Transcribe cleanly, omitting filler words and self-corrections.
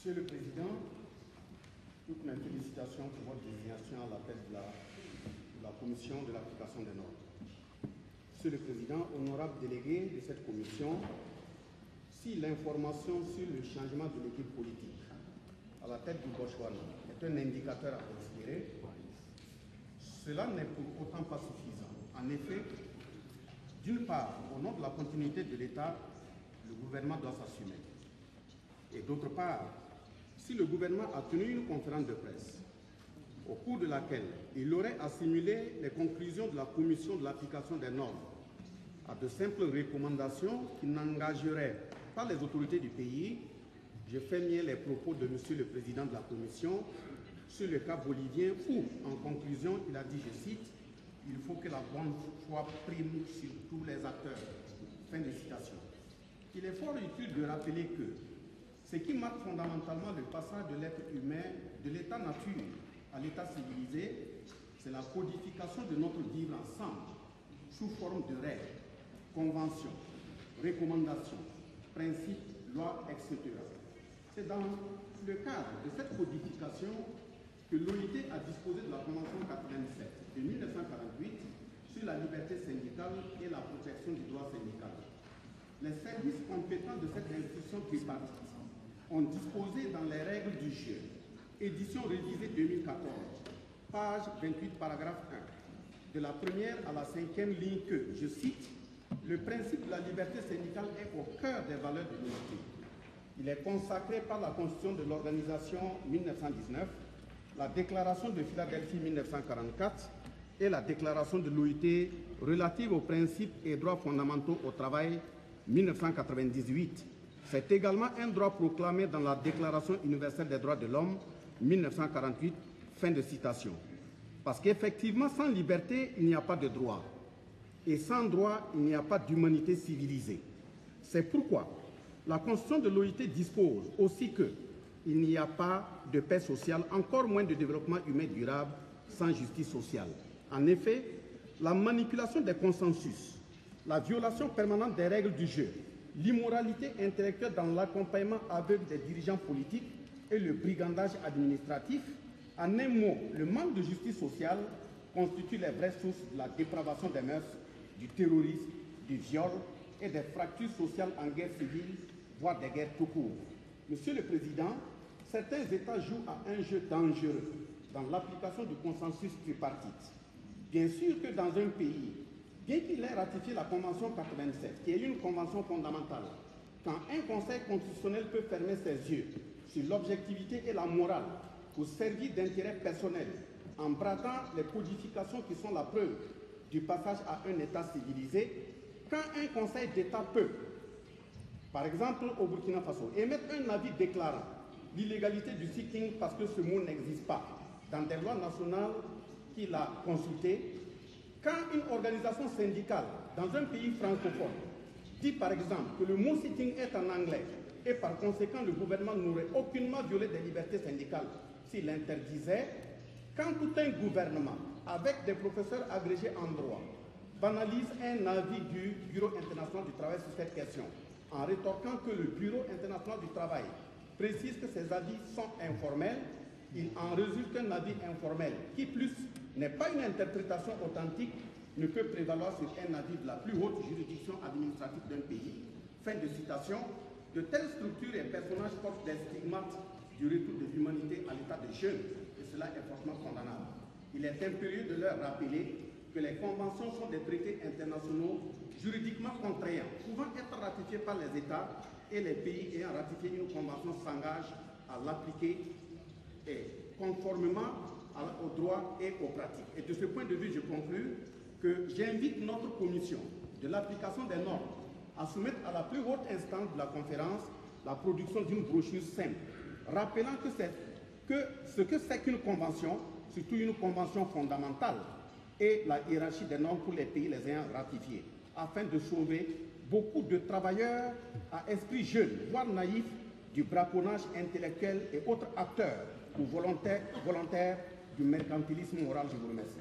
Monsieur le Président, toutes mes félicitations pour votre désignation à la tête de la Commission de l'application des normes. Monsieur le Président, honorable délégué de cette commission, si l'information sur le changement de l'équipe politique à la tête du Botswana est un indicateur à considérer, cela n'est pour autant pas suffisant. En effet, d'une part, au nom de la continuité de l'État, le gouvernement doit s'assumer. Et d'autre part, si le gouvernement a tenu une conférence de presse au cours de laquelle il aurait assimilé les conclusions de la commission de l'application des normes à de simples recommandations qui n'engageraient pas les autorités du pays, je fais mien les propos de M. le Président de la Commission sur le cas bolivien où, en conclusion, il a dit, je cite, « Il faut que la bonne foi prime sur tous les acteurs ». Fin de citation. Il est fort utile de rappeler que ce qui marque fondamentalement le passage de l'être humain de l'état nature à l'état civilisé, c'est la codification de notre vivre ensemble sous forme de règles, conventions, recommandations, principes, lois, etc. C'est dans le cadre de cette codification que l'OIT a disposé de la Convention 87 de 1948 sur la liberté syndicale et la protection du droit syndical. Les services compétents de cette institution tripartite ont disposé dans les règles du jeu, édition révisée 2014, page 28, paragraphe 1, de la première à la cinquième ligne que, je cite, « Le principe de la liberté syndicale est au cœur des valeurs de l'OIT. Il est consacré par la Constitution de l'Organisation 1919, la Déclaration de Philadelphie 1944 et la Déclaration de l'OIT relative aux principes et droits fondamentaux au travail 1998. C'est également un droit proclamé dans la Déclaration universelle des droits de l'homme 1948. » Fin de citation. Parce qu'effectivement, sans liberté, il n'y a pas de droit. Et sans droit, il n'y a pas d'humanité civilisée. C'est pourquoi la Constitution de l'OIT dispose aussi qu'il n'y a pas de paix sociale, encore moins de développement humain durable sans justice sociale. En effet, la manipulation des consensus, la violation permanente des règles du jeu, l'immoralité intellectuelle dans l'accompagnement aveugle des dirigeants politiques et le brigandage administratif, en un mot, le manque de justice sociale constitue les vraies sources de la dépravation des mœurs, du terrorisme, du viol et des fractures sociales en guerre civile, voire des guerres tout court. Monsieur le Président, certains États jouent à un jeu dangereux dans l'application du consensus tripartite. Bien sûr que dans un pays, bien qu'il ait ratifié la Convention 87, qui est une convention fondamentale, quand un Conseil constitutionnel peut fermer ses yeux sur l'objectivité et la morale pour servir d'intérêt personnel en bradant les codifications qui sont la preuve du passage à un État civilisé, quand un Conseil d'État peut, par exemple au Burkina Faso, émettre un avis déclarant l'illégalité du sitting parce que ce mot n'existe pas dans des lois nationales qu'il a consultées, quand une organisation syndicale dans un pays francophone dit par exemple que le mot sitting est en anglais et par conséquent le gouvernement n'aurait aucunement violé des libertés syndicales s'il l'interdisait, quand tout un gouvernement avec des professeurs agrégés en droit banalise un avis du Bureau international du travail sur cette question en rétorquant que le Bureau international du travail précise que ces avis sont informels, il en résulte qu'un avis informel qui plus n'est pas une interprétation authentique ne peut prévaloir sur un avis de la plus haute juridiction administrative d'un pays. Fin de citation. De telles structures et personnages portent des stigmates du retour de l'humanité à l'état de jeûne, et cela est fortement condamnable. Il est impérieux de leur rappeler que les conventions sont des traités internationaux juridiquement contraignants, pouvant être ratifiés par les États, et les pays ayant ratifié une convention s'engagent à l'appliquer conformément au droit et aux pratiques. Et de ce point de vue, je conclus que j'invite notre commission de l'application des normes à soumettre à la plus haute instance de la conférence la production d'une brochure simple, rappelant ce que c'est qu'une convention, surtout une convention fondamentale, et la hiérarchie des normes pour les pays les ayant ratifiées, afin de sauver beaucoup de travailleurs à esprit jeune, voire naïf, du braconnage intellectuel et autres acteurs ou volontaires du mercantilisme moral. Je vous remercie.